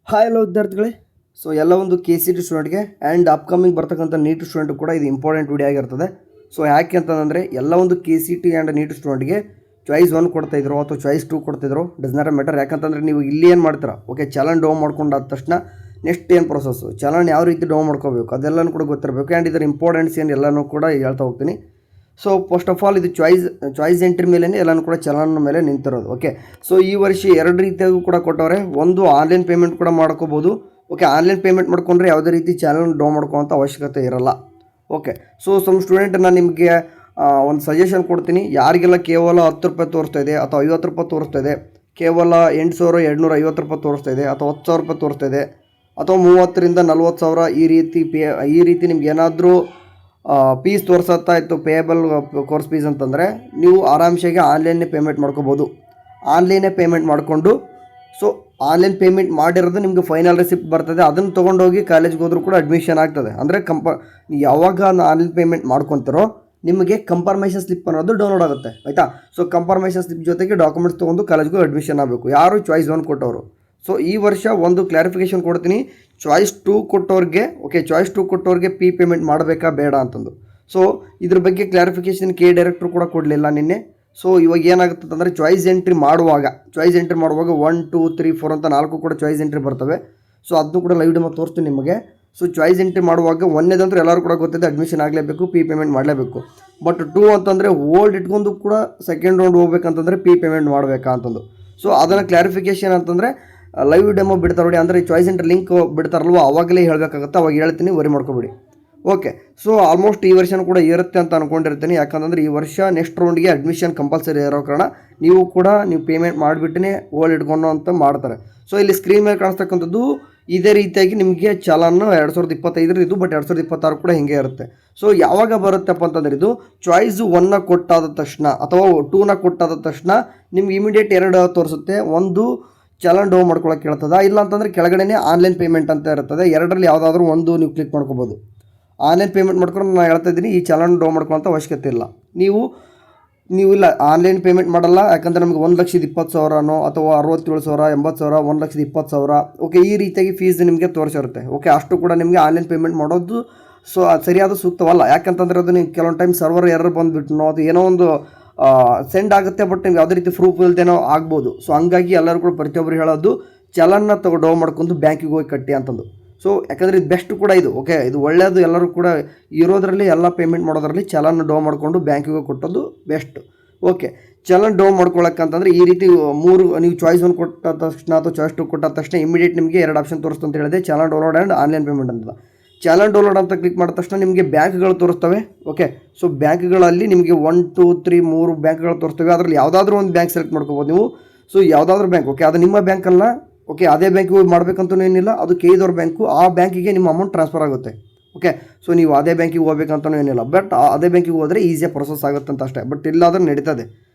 Hi hello ವಿದ್ಯಾರ್ಥಿಗಳೇ. So ಎಲ್ಲ ಒಂದು ಕೆ ಸಿ ಟಿ ಸ್ಟೂಡೆಂಟ್ಗೆ ಆ್ಯಂಡ್ ಅಪ್ಕಮಿಂಗ್ ಬರ್ತಕ್ಕಂಥ ನೀಟ್ ಸ್ಟೂಡೆಂಟ್ ಕೂಡ ಇದು ಇಂಪಾರ್ಟೆಂಟ್ ವಿಡಿಯೋ ಆಗಿರ್ತದೆ. ಸೊ ಯಾಕೆ ಅಂತಂದರೆ ಎಲ್ಲ ಒಂದು K C T and NEET ಸ್ಟೂಡೆಂಟ್ಗೆ ಚಾಯ್ಸ್ 1 ಕೊಡ್ತಾಯಿದ್ರು ಅಥವಾ ಚಾಯ್ಸ್ 2 ಕೊಡ್ತಿದ್ರು, ಡಸ್ ನಾಟ್ ಮ್ಯಾಟರ್. ಯಾಕಂತಂದರೆ ನೀವು ಇಲ್ಲಿ ಏನು ಮಾಡ್ತೀರಾ, ಓಕೆ ಚಲನ್ ಡೌನ್ ಮಾಡ್ಕೊಂಡಾದ ತಕ್ಷಣ ನೆಕ್ಸ್ಟ್ ಏನು ಪ್ರೊಸೆಸ್ಸು, ಚಲನ್ ಯಾವ ರೀತಿ ಡೌನ್ ಮಾಡ್ಕೋಬೇಕು ಅದೆಲ್ಲನೂ ಕೂಡ ಗೊತ್ತಿರಬೇಕು. ಆ್ಯಂಡ್ ಇದರ ಇಂಪಾರ್ಟೆನ್ಸ್ ಏನು ಎಲ್ಲನೂ ಕೂಡ ಹೇಳ್ತಾ ಹೋಗ್ತೀನಿ. ಸೊ ಫಸ್ಟ್ ಆಫ್ ಆಲ್ ಇದು ಚಾಯ್ಸ್ ಎಂಟ್ರಿ ಮೇಲೆ ಎಲ್ಲನೂ ಕೂಡ ಚಲನ್ ಮೇಲೆ ನಿಂತಿರೋದು. ಓಕೆ, ಸೊ ಈ ವರ್ಷ 2 ರೀತಿಯಾಗೂ ಕೂಡ ಕೊಟ್ಟವ್ರೆ. ಒಂದು ಆನ್ಲೈನ್ ಪೇಮೆಂಟ್ ಕೂಡ ಮಾಡ್ಕೋಬೋದು. ಓಕೆ, ಆನ್ಲೈನ್ ಪೇಮೆಂಟ್ ಮಾಡ್ಕೊಂಡ್ರೆ ಯಾವುದೇ ರೀತಿ ಚಾನಲ್ ಡೌನ್ ಮಾಡ್ಕೊಳ್ಳೋಂಥ ಅವಶ್ಯಕತೆ ಇರಲ್ಲ. ಓಕೆ, ಸೊ ಸಮ್ ಸ್ಟೂಡೆಂಟ್ ನಾನು ನಿಮಗೆ ಒಂದು ಸಜೆಷನ್ ಕೊಡ್ತೀನಿ. ಯಾರಿಗೆಲ್ಲ ಕೇವಲ 10 ರೂಪಾಯಿ ತೋರಿಸ್ತಾ ಇದೆ ಅಥವಾ 50 ರೂಪಾಯಿ ತೋರಿಸ್ತಾ ಇದೆ, ಕೇವಲ 8,250 ರೂಪಾಯಿ ತೋರಿಸ್ತಾ ಇದೆ ಅಥವಾ 10,000 ರೂಪಾಯಿ ತೋರಿಸ್ತಾ ಇದೆ ಅಥವಾ 30,000ರಿಂದ 40,000 ಈ ರೀತಿ ನಿಮ್ಗೆ ಏನಾದರೂ ಫೀಸ್ ತೋರಿಸತ್ತಾ ಇತ್ತು, ಪೇಯಬಲ್ ಕೋರ್ಸ್ ಫೀಸ್ ಅಂತಂದರೆ ನೀವು ಆರಾಮ್ಸಾಗಿ ಆನ್ಲೈನೇ ಪೇಮೆಂಟ್ ಮಾಡ್ಕೋಬೋದು. ಆನ್ಲೈನೇ ಪೇಮೆಂಟ್ ಮಾಡಿಕೊಂಡು, ಸೊ ಆನ್ಲೈನ್ ಪೇಮೆಂಟ್ ಮಾಡಿರೋದು ನಿಮಗೆ ಫೈನಲ್ ರಿಸಿಪ್ಟ್ ಬರ್ತದೆ. ಅದನ್ನು ತೊಗೊಂಡೋಗಿ ಕಾಲೇಜ್ಗೆ ಹೋದರೂ ಕೂಡ ಅಡ್ಮಿಷನ್ ಆಗ್ತದೆ. ಅಂದರೆ ಯಾವಾಗ ಆನ್ಲೈನ್ ಪೇಮೆಂಟ್ ಮಾಡ್ಕೊತಾರೋ ನಿಮಗೆ ಕಂಫರ್ಮೇಷನ್ ಸ್ಲಿಪ್ ಅನ್ನೋದು ಡೌನ್ಲೋಡ್ ಆಗುತ್ತೆ, ಆಯಿತಾ. ಸೊ ಕಂಫರ್ಮೇಷನ್ ಸ್ಲಿಪ್ ಜೊತೆಗೆ ಡಾಕ್ಯುಮೆಂಟ್ಸ್ ತೊಗೊಂಡು ಕಾಲೇಜ್ಗೂ ಅಡ್ಮಿಷನ್ ಆಗಬೇಕು, ಯಾರು ಚಾಯ್ಸ್ 1 ಕೊಟ್ಟವರು. ಸೊ ಈ ವರ್ಷ ಒಂದು ಕ್ಲಾರಿಫಿಕೇಷನ್ ಕೊಡ್ತೀನಿ. ಚಾಯ್ಸ್ 2 ಕೊಟ್ಟವ್ರಿಗೆ, ಓಕೆ ಚಾಯ್ಸ್ 2 ಕೊಟ್ಟವ್ರಿಗೆ ಪೇಮೆಂಟ್ ಮಾಡಬೇಕಾ ಬೇಡ ಅಂತಂದು. ಸೊ ಇದ್ರ ಬಗ್ಗೆ ಕ್ಲಾರಿಫಿಕೇಷನ್ ಡೈರೆಕ್ಟ್ರು ಕೂಡ ಕೊಡಲಿಲ್ಲ ನಿನ್ನೆ. ಸೊ ಇವಾಗ ಏನಾಗುತ್ತೆ ಅಂದರೆ ಚಾಯ್ಸ್ ಎಂಟ್ರಿ ಮಾಡುವಾಗ 1, 2, 3, 4 ಅಂತ 4 ಕೂಡ ಚಾಯ್ಸ್ ಎಂಟ್ರಿ ಬರ್ತವೆ. ಸೊ ಅದನ್ನು ಕೂಡ ಲೈವ್ ಡೆಮೋ ತೋರಿಸ್ತೀನಿ ನಿಮಗೆ. ಸೊ ಚಾಯ್ಸ್ ಎಂಟ್ರಿ ಮಾಡುವಾಗ 1ನೇದಂದ್ರೆ ಎಲ್ಲರೂ ಕೂಡ ಗೊತ್ತಿದೆ, ಅಡ್ಮಿಷನ್ ಆಗಲೇಬೇಕು, ಪೇಮೆಂಟ್ ಮಾಡಲೇಬೇಕು. ಬಟ್ 2 ಅಂತಂದರೆ ಓಲ್ಡ್ ಇಟ್ಕೊಂಡು ಕೂಡ ಸೆಕೆಂಡ್ ರೌಂಡ್ ಹೋಗ್ಬೇಕಂತಂದರೆ ಪೇಮೆಂಟ್ ಮಾಡಬೇಕಾ ಅಂತಂದು. ಸೊ ಅದನ್ನು ಕ್ಲಾರಿಫಿಕೇಷನ್ ಅಂತಂದರೆ ಲೈವ್ ಡೆಮೋ ಬಿಡ್ತಾರೆ ನೋಡಿ, ಅಂದರೆ ಚಾಯ್ಸ್ ಎಂಟ್ರಿ ಲಿಂಕ್ ಬಿಡ್ತಾರಲ್ವ ಅವಾಗಲೇ ಹೇಳಬೇಕಾಗುತ್ತೆ, ಅವಾಗ ಹೇಳ್ತೀನಿ, ವರಿ ಮಾಡ್ಕೊಬೇಡಿ. ಓಕೆ, ಸೊ ಆಲ್ಮೋಸ್ಟ್ ಈ ವರ್ಷನೂ ಕೂಡ ಇರುತ್ತೆ ಅಂತ ಅಂದ್ಕೊಂಡಿರ್ತೀನಿ. ಯಾಕಂತಂದರೆ ಈ ವರ್ಷ ನೆಕ್ಸ್ಟ್ ರೌಂಡ್ಗೆ ಅಡ್ಮಿಷನ್ ಕಂಪಲ್ಸರಿ ಇರೋ ಕಾರಣ ನೀವು ಪೇಮೆಂಟ್ ಮಾಡಿಬಿಟ್ಟೇ ಓಲ್ಡ್ ಇಟ್ಕೊಂಡು ಅಂತ ಮಾಡ್ತಾರೆ. ಸೊ ಇಲ್ಲಿ ಸ್ಕ್ರೀನ್ ಮೇಲೆ ಕಾಣಿಸ್ತಕ್ಕಂಥದ್ದು ಇದೇ ರೀತಿಯಾಗಿ ನಿಮಗೆ ಚಲನ್ನು 2025 ಇದು, ಬಟ್ 2026 ಕೂಡ ಹಿಂಗೆ ಇರುತ್ತೆ. ಸೊ ಯಾವಾಗ ಬರುತ್ತಪ್ಪ ಅಂತಂದರೆ ಇದು ಚಾಯ್ಸ್ 1 ಕೊಟ್ಟಾದ ತಕ್ಷಣ ಅಥವಾ 2 ಕೊಟ್ಟಾದ ತಕ್ಷಣ ನಿಮ್ಗೆ ಇಮಿಡಿಯೇಟ್ 2 ತೋರಿಸುತ್ತೆ. ಒಂದು ಚಲನ್ ಡೌನ್ ಮಾಡ್ಕೊಳಕ್ಕೆ ಹೇಳ್ತದ, ಇಲ್ಲ ಅಂತಂದರೆ ಕೆಳಗಡೆನೇ ಆನ್ಲೈನ್ ಪೇಮೆಂಟ್ ಅಂತ ಇರ್ತದೆ. 2ರಲ್ಲಿ ಯಾವುದಾದ್ರೂ ಒಂದು ನೀವು ಕ್ಲಿಕ್ ಮಾಡ್ಕೋಬೋದು. ಆನ್ಲೈನ್ ಪೇಮೆಂಟ್ ಮಾಡ್ಕೊಂಡು ನಾನು ಹೇಳ್ತಾ ಇದ್ದೀನಿ, ಈ ಚಲನ್ ಡೌನ್ ಮಾಡ್ಕೊಳ್ಳೋಂಥ ಅವಶ್ಯಕತೆ ಇಲ್ಲ. ನೀವು ಇಲ್ಲ ಆನ್ಲೈನ್ ಪೇಮೆಂಟ್ ಮಾಡಲ್ಲ, ಯಾಕಂದರೆ ನಮಗೆ 1,20,000 ಅಥವಾ 67,000, 80,000, 1,20,000 ಓಕೆ ಈ ರೀತಿಯಾಗಿ ಫೀಸ್ ನಿಮಗೆ ತೋರಿಸಿರುತ್ತೆ. ಓಕೆ, ಅಷ್ಟು ಕೂಡ ನಿಮಗೆ ಆನ್ಲೈನ್ ಪೇಮೆಂಟ್ ಮಾಡೋದು ಸೊ ಅದು ಸರಿಯಾದ ಸೂಕ್ತವಲ್ಲ. ಯಾಕಂತಂದರೆ ಅದು ನೀವು ಕೆಲವೊಂದು ಟೈಮ್ ಸರ್ವರ್ ಎರರ್ ಬಂದುಬಿಟ್ಟು ಅದು ಏನೋ ಒಂದು ಸೆಂಡ್ ಆಗುತ್ತೆ, ಬಟ್ ನೀವು ಯಾವುದೇ ರೀತಿ ಪ್ರೂಫ್ ಇಲ್ದೇನೋ ಆಗ್ಬೋದು. ಸೊ ಹಂಗಾಗಿ ಎಲ್ಲರೂ ಕೂಡ ಪ್ರತಿಯೊಬ್ಬರು ಹೇಳೋದು ಚಲನ್ನ ಡೌನ್ ಮಾಡ್ಕೊಂಡು ಬ್ಯಾಂಕಿಗೆ ಹೋಗಿ ಕಟ್ಟಿ ಅಂತಂದು. ಸೊ ಯಾಕಂದರೆ ಇದು ಬೆಸ್ಟ್ ಕೂಡ ಇದು. ಓಕೆ, ಇದು ಒಳ್ಳೆಯದು. ಎಲ್ಲರೂ ಕೂಡ ಇರೋದ್ರಲ್ಲಿ ಎಲ್ಲ ಪೇಮೆಂಟ್ ಮಾಡೋದ್ರಲ್ಲಿ ಚಲನ್ ಡೌನ್ ಮಾಡಿಕೊಂಡು ಬ್ಯಾಂಕಿಗೆ ಕೊಟ್ಟೋದು ಬೆಸ್ಟ್. ಓಕೆ, ಚಲನ್ ಡೌನ್ ಮಾಡ್ಕೊಳ್ಳೋಕ್ಕಂತಂದರೆ ಈ ರೀತಿ 3 ನೀವು ಚಾಯ್ಸ್ 1 ಕೊಟ್ಟ ತಕ್ಷಣ ಅಥವಾ ಚಾಯ್ಸ್ 2 ಕೊಟ್ಟ ತಕ್ಷಣ ಇಮಿಡಿಯೇಟ್ ನಿಮಗೆ 2 ಆಪ್ಷನ್ ತೋರಿಸ್ತು ಅಂತ ಹೇಳಿದೆ, challan download and online payment ಅಂತ. ಚಲನ್ ಡೌನ್ಲೋಡ್ ಅಂತ ಕ್ಲಿಕ್ ಮಾಡಿದ ತಕ್ಷಣ ನಿಮಗೆ ಬ್ಯಾಂಕ್ಗಳು ತೋರಿಸ್ತವೆ. ಓಕೆ, ಸೊ ಬ್ಯಾಂಕ್ಗಳಲ್ಲಿ ನಿಮಗೆ 1, 2, 3 3 ಬ್ಯಾಂಕ್ಗಳು ತೋರಿಸ್ತವೆ. ಅದರಲ್ಲಿ ಯಾವುದಾದ್ರೂ ಒಂದು ಬ್ಯಾಂಕ್ ಸೆಲೆಕ್ಟ್ ಮಾಡ್ಕೋಬೋದು ನೀವು. ಸೊ ಯಾವುದಾದ್ರೂ ಬ್ಯಾಂಕ್, ಓಕೆ ಅದು ನಿಮ್ಮ ಬ್ಯಾಂಕ್ ಅಲ್ಲ, ಓಕೆ ಅದೇ ಬ್ಯಾಂಕಿಗೆ ಹೋಗಿ ಮಾಡಬೇಕಂತೂ ಏನಿಲ್ಲ, ಅದು ಕೇಳಿದವ್ರ ಬ್ಯಾಂಕು, ಆ ಬ್ಯಾಂಕಿಗೆ ನಿಮ್ಮ ಅಮೌಂಟ್ ಟ್ರಾನ್ಸ್ಫರ್ ಆಗುತ್ತೆ. ಓಕೆ, ಸೊ ನೀವು ಅದೇ ಬ್ಯಾಂಕಿಗೆ ಹೋಗ್ಬೇಕಂತಲೂ ಏನಿಲ್ಲ, ಬಟ್ ಅದೇ ಬ್ಯಾಂಕಿಗೆ ಹೋದರೆ ಈಸಿಯಾಗಿ ಪ್ರೊಸೆಸ್ ಆಗುತ್ತೆ ಅಂತ ಅಷ್ಟೇ, ಬಟ್ ಇಲ್ಲಾದ್ರೆ ನಡೀತದೆ.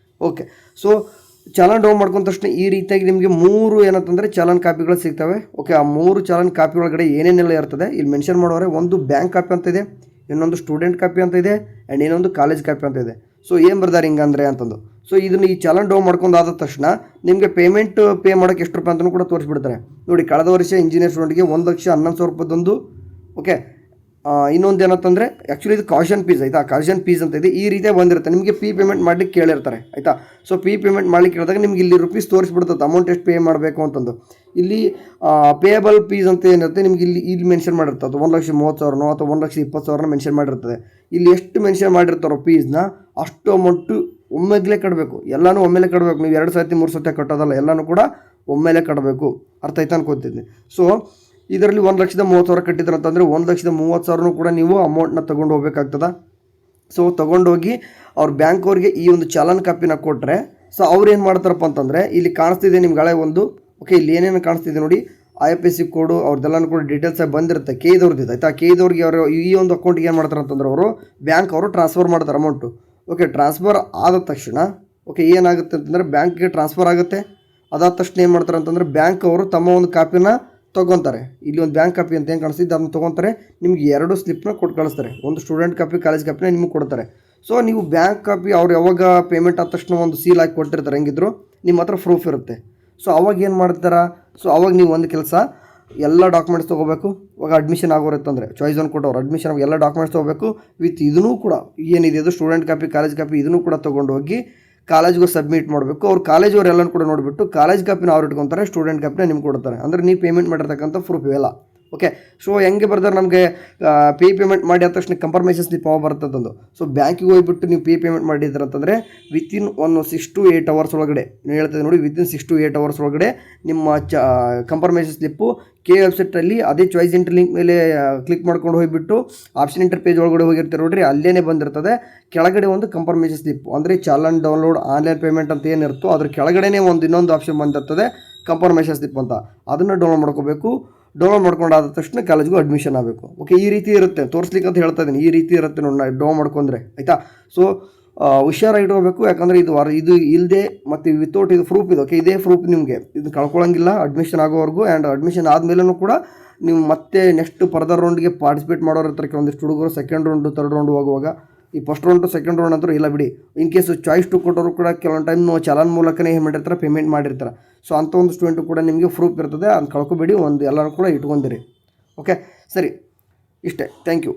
ಓಕೆ, ಸೊ ಚಲನ್ ಡೌನ್ ಮಾಡ್ಕೊಂಡ ತಕ್ಷಣ ಈ ರೀತಿಯಾಗಿ ನಿಮಗೆ 3 ಏನಂತಂದರೆ ಚಲನ್ ಕಾಪಿಗಳು ಸಿಗ್ತವೆ. ಓಕೆ, ಆ 3 ಚಲನ್ ಕಾಪಿ ಒಳಗಡೆ ಏನೇನೆಲ್ಲ ಇರ್ತದೆ ಇಲ್ಲಿ ಮೆನ್ಷನ್ ಮಾಡೋರೆ. ಒಂದು ಬ್ಯಾಂಕ್ ಕಾಪಿ ಅಂತ ಇದೆ, ಇನ್ನೊಂದು ಸ್ಟೂಡೆಂಟ್ ಕಾಪಿ ಅಂತ ಇದೆ, ಆ್ಯಂಡ್ ಇನ್ನೊಂದು ಕಾಲೇಜ್ ಕಾಪಿ ಅಂತ ಇದೆ. ಸೊ ಏನು ಬರ್ದಾರೆ ಹಿಂಗಂದರೆ ಅಂತಂದು. ಸೊ ಇದನ್ನು ಈ ಚಲನ್ ಡೌನ್ ಮಾಡ್ಕೊಂಡಾದ ತಕ್ಷಣ ನಿಮಗೆ ಪೇ ಮಾಡೋಕ್ಕೆ ಎಷ್ಟು ರೂಪಾಯಿ ಅಂತಲೂ ಕೂಡ ತೋರಿಸ್ಬಿಡ್ತಾರೆ ನೋಡಿ. ಕಳೆದ ವರ್ಷ ಇಂಜಿನಿಯರ್ ಸ್ಟೂಡೆಂಟ್ಗೆ 1,11,000 ರೂಪಾಯಿದೊಂದು. ಓಕೆ, ಇನ್ನೊಂದು ಏನಂತಂದರೆ ಆ್ಯಕ್ಚುಲಿ ಇದು ಕಾಷನ್ ಫೀಸ್, ಆಯಿತಾ, ಕಾಷನ್ ಫೀಸ್ ಅಂತ ಇದೆ. ಈ ರೀತಿಯಾಗಿ ಬಂದಿರುತ್ತೆ ನಿಮಗೆ ಪೇಮೆಂಟ್ ಮಾಡಲಿಕ್ಕೆ ಕೇಳಿರ್ತಾರೆ, ಆಯಿತಾ. ಸೊ ಪೇಮೆಂಟ್ ಮಾಡಲಿಕ್ಕೆ ಕೇಳಿದಾಗ ನಿಮ್ಗೆ ಇಲ್ಲಿ ರುಪೀಸ್ ತೋರಿಸ್ಬಿಡ್ತದೆ, ಅಮೌಂಟ್ ಎಷ್ಟು ಪೇ ಮಾಡಬೇಕು ಅಂತಂದು. ಇಲ್ಲಿ ಪೇಯಬಲ್ ಫೀಸ್ ಅಂತ ಏನಿರುತ್ತೆ ನಿಮ್ಗೆ ಇಲ್ಲಿ ಮೆನ್ಷನ್ ಮಾಡಿರ್ತದೆ, 1,30,000 ಅಥವಾ 1,20,000 ಮೆನ್ಷನ್ ಮಾಡಿರ್ತದೆ. ಇಲ್ಲಿ ಎಷ್ಟು ಮೆನ್ಷನ್ ಮಾಡಿರ್ತಾರೋ ಫೀಸ್ನ ಅಷ್ಟು ಅಮೌಂಟು ಒಮ್ಮೆಗಲೇ ಕಟ್ಟಬೇಕು. ಎಲ್ಲನೂ ಒಮ್ಮೆಲೆ ಕಟ್ಟಬೇಕು. ನೀವು 2 ಸರ್ತಿ 3 ಸರ್ತಿ ಕಟ್ಟೋದಲ್ಲ, ಎಲ್ಲನೂ ಕೂಡ ಒಮ್ಮೆಲೆ ಕಟ್ಟಬೇಕು. ಅರ್ಥ ಆಯ್ತಾ ಅನ್ಕೋತಿದ್ದೀನಿ. ಸೊ ಇದರಲ್ಲಿ 1,30,000 ಕಟ್ಟಿದ್ರು ಅಂತಂದರೆ 1,30,000 ಕೂಡ ನೀವು ಅಮೌಂಟ್ನ ತೊಗೊಂಡು ಹೋಗ್ಬೇಕಾಗ್ತದೆ. ಸೊ ತೊಗೊಂಡೋಗಿ ಅವ್ರ ಬ್ಯಾಂಕ್ ಅವ್ರಿಗೆ ಈ ಒಂದು ಚಲನ್ ಕಾಪಿನ ಕೊಟ್ಟರೆ, ಸೊ ಅವ್ರು ಏನು ಮಾಡ್ತಾರಪ್ಪ ಅಂತಂದರೆ ಇಲ್ಲಿ ಕಾಣಿಸ್ತಿದೆ ನಿಮ್ಗೆ ಹಳೆ ಒಂದು. ಓಕೆ, ಇಲ್ಲಿ ಏನೇನು ಕಾಣಿಸ್ತಿದೆ ನೋಡಿ, IFSC ಕೋಡು ಅವ್ರದ್ದೆಲ್ಲನೂ ಕೂಡ ಡೀಟೇಲ್ಸಾಗಿ ಬಂದಿರುತ್ತೆ. ಕೇದವ್ರದ್ದು, ಆಯಿತಾ. ಕೇದವ್ರಿಗೆ ಅವರು ಈ ಒಂದು ಅಕೌಂಟಿಗೆ ಏನು ಮಾಡ್ತಾರೆ ಅಂತಂದ್ರೆ ಬ್ಯಾಂಕ್ ಅವರು ಟ್ರಾನ್ಸ್ಫರ್ ಮಾಡ್ತಾರೆ ಅಮೌಂಟು. ಓಕೆ, ಟ್ರಾನ್ಸ್ಫರ್ ಆದ ತಕ್ಷಣ ಓಕೆ ಏನಾಗುತ್ತೆ ಅಂತಂದರೆ ಬ್ಯಾಂಕ್ಗೆ ಟ್ರಾನ್ಸ್ಫರ್ ಆಗುತ್ತೆ. ಅದಾದ ತಕ್ಷಣ ಏನು ಮಾಡ್ತಾರೆ ಅಂತಂದರೆ ಬ್ಯಾಂಕ್ ಅವರು ತಮ್ಮ ಒಂದು ಕಾಪಿನ ತೊಗೊತಾರೆ. ಇಲ್ಲಿ ಒಂದು ಬ್ಯಾಂಕ್ ಕಾಪಿ ಅಂತ ಏನು ಕಾಣಿಸ್ತಿದ್ದು ಅದನ್ನು ತೊಗೊತಾರೆ. ನಿಮ್ಗೆ 2 ಸ್ಲಿಪ್ನ ಕೊಟ್ಟು ಕಳಿಸ್ತಾರೆ. ಒಂದು ಸ್ಟೂಡೆಂಟ್ ಕಾಪಿ, ಕಾಲೇಜ್ ಕಾಪಿನ ನಿಮಗೆ ಕೊಡ್ತಾರೆ. ಸೊ ನೀವು ಬ್ಯಾಂಕ್ ಕಾಪಿ ಅವ್ರು ಯಾವಾಗ ಪೇಮೆಂಟ್ ಆದ ತಕ್ಷಣ ಒಂದು ಸೀಲ್ ಹಾಕಿ ಕೊಟ್ಟಿರ್ತಾರೆ, ಹೆಂಗಿದ್ರು ನಿಮ್ಮ ಹತ್ರ ಪ್ರೂಫ್ ಇರುತ್ತೆ. ಸೊ ಅವಾಗ ಏನು ಮಾಡ್ತಾರೆ, ಸೊ ಅವಾಗ ನೀವು ಒಂದು ಕೆಲಸ ಎಲ್ಲ ಡಾಕ್ಯುಮೆಂಟ್ಸ್ ತೊಗೋಬೇಕು. ಇವಾಗ ಅಡ್ಮಿಷನ್ ಆಗೋರಿತ್ತಂದರೆ ಚಾಯ್ಸ್ ಒನ್ ಕೊಟ್ಟವ್ರು ಅಡ್ಮಿಷನ್ ಎಲ್ಲ ಡಾಕ್ಯುಮೆಂಟ್ಸ್ ತೊಗೋಬೇಕು. ವಿತ್ ಇದನ್ನು ಕೂಡ ಏನಿದೆ ಅದು ಸ್ಟೂಡೆಂಟ್ ಕಾಪಿ, ಕಾಲೇಜ್ ಕಾಪಿ ಇದನ್ನು ಕೂಡ ತೊಗೊಂಡು ಹೋಗಿ ಕಾಲೇಜ್ಗೆ ಸಬ್ಮಿಟ್ ಮಾಡಬೇಕು. ಅವ್ರು ಕಾಲೇಜವ್ರು ಎಲ್ಲನೂ ಕೂಡ ನೋಡಿಬಿಟ್ಟು ಕಾಲೇಜ್ ಕಾಪಿನ ಅವ್ರು ಇಟ್ಕೊತಾರೆ, ಸ್ಟೂಡೆಂಟ್ ಕಾಪಿನ ನಿಮ್ಗೆ ಕೊಡ್ತಾರೆ. ಅಂದರೆ ನೀವು ಪೇಮೆಂಟ್ ಮಾಡಿರ್ತಕ್ಕಂಥ ಪ್ರೂಫ್ ಇವೆಲ್ಲ. ಓಕೆ, ಸೊ ಹೆಂಗೆ ಬರ್ತಾರೆ ನಮಗೆ ಪೇಮೆಂಟ್ ಮಾಡಿ ಆದ ತಕ್ಷಣ ಕಂಫರ್ಮೇಷನ್ ಸ್ಲಿಪ್ ಬರ್ತದಂದು. ಸೊ ಬ್ಯಾಂಕಿಗೆ ಹೋಗ್ಬಿಟ್ಟು ನೀವು ಪೇಮೆಂಟ್ ಮಾಡಿದ್ರೆ ಅಂತಂದರೆ ವಿತಿನ್ 6 to 8 hours ಒಳಗಡೆ ನೀವು ಹೇಳ್ತದೆ ನೋಡಿ, ವಿತಿನ್ 6 to 8 hours ಒಳಗಡೆ ನಿಮ್ಮ ಕಂಫರ್ಮೇಷನ್ ಸ್ಲಿಪ್ಪು ವೆಬ್ಸೈಟಲ್ಲಿ ಅದೇ ಚಾಯ್ಸ್ ಎಂಟ್ರಿ ಲಿಂಕ್ ಮೇಲೆ ಕ್ಲಿಕ್ ಮಾಡ್ಕೊಂಡು ಹೋಗಿಬಿಟ್ಟು ಆಪ್ಷನ್ ಎಂಟರ್ ಪೇಜ್ ಒಳಗಡೆ ಹೋಗಿರ್ತಾರೆ ನೋಡ್ರಿ, ಅಲ್ಲೇ ಬಂದಿರ್ತದೆ ಕೆಳಗಡೆ ಒಂದು ಕಂಫರ್ಮೇಷನ್ ಸ್ಲಿಪ್ ಅಂದರೆ ಚಾಲನ್ ಡೌನ್ಲೋಡ್ ಆನ್ಲೈನ್ ಪೇಮೆಂಟ್ ಅಂತ ಏನಿರುತ್ತೋ ಅದ್ರ ಕೆಳಗಡೆನೇ ಇನ್ನೊಂದು ಆಪ್ಷನ್ ಬಂದಿರ್ತದೆ ಕಂಫರ್ಮೇಷನ್ ಸ್ಲಿಪ್ ಅಂತ. ಅದನ್ನು ಡೌನ್ಲೋಡ್ ಮಾಡ್ಕೋಬೇಕು. ಡೌನ್ಲೋಡ್ ಮಾಡ್ಕೊಂಡಾದ ತಕ್ಷಣ ಕಾಲೇಜ್ಗೂ ಅಡ್ಮಿಷನ್ ಆಗಬೇಕು. ಓಕೆ, ಈ ರೀತಿ ಇರುತ್ತೆ, ತೋರಿಸ್ಲಿಕ್ಕೆ ಅಂತ ಹೇಳ್ತಾ ಇದ್ದೀನಿ, ಈ ರೀತಿ ಇರುತ್ತೆ ನೋಡಿ ಡೌನ್ ಮಾಡ್ಕೊಂಡ್ರೆ ಆಯಿತಾ. ಸೊ ಹುಷಾರಾಗಿಟ್ಕೋಬೇಕು, ಯಾಕಂದರೆ ಇದು ಇಲ್ಲದೆ ಮತ್ತು ವಿತೌಟ್ ಇದು ಪ್ರೂಫ್ ಇದೆ. ಓಕೆ, ಇದೇ ಪ್ರೂಫ್ ನಿಮಗೆ ಇದು ಕಳ್ಕೊಳ್ಳೋಂಗಿಲ್ಲ ಅಡ್ಮಿಷನ್ ಆಗೋವರೆಗೂ. ಆ್ಯಂಡ್ ಅಡ್ಮಿಷನ್ ಆದಮೇಲೂ ಕೂಡ ನೀವು ಮತ್ತೆ ನೆಕ್ಸ್ಟ್ ಫರ್ದರ್ ರೌಂಡ್ಗೆ ಪಾರ್ಟಿಸಿಪೇಟ್ ಮಾಡೋರು ಇರ್ತಾರೆ ಕೆಲವೊಂದಿಷ್ಟು ಹುಡುಗರು. ಸೆಕೆಂಡ್ ರೌಂಡು, ಥರ್ಡ್ ರೌಂಡ್ ಹೋಗುವಾಗ ಈ first round two second round ಅಂತೂ ಇಲ್ಲ ಬಿಡಿ. ಇನ್ ಕೇಸ್ ಚಾಯ್ಸ್ 2 ಕೊಟ್ಟವರು ಕೂಡ ಕೆಲವೊಂದು ಟೈಮ್ ಚಲನ್ ಮೂಲಕನೇ ಏನು ಮಾಡಿರ್ತಾರೆ, ಪೇಮೆಂಟ್ ಮಾಡಿರ್ತಾರೆ. ಸೊ ಅಂಥ ಒಂದು ಸ್ಟೂಡೆಂಟು ಕೂಡ ನಿಮಗೆ ಪ್ರೂಫ್ ಇರ್ತದೆ, ಅದು ಕಳ್ಕೊಬೇಡಿ, ಎಲ್ಲರೂ ಕೂಡ ಇಟ್ಕೊಂಡಿರಿ. ಓಕೆ, ಸರಿ, ಇಷ್ಟೇ. Thank you.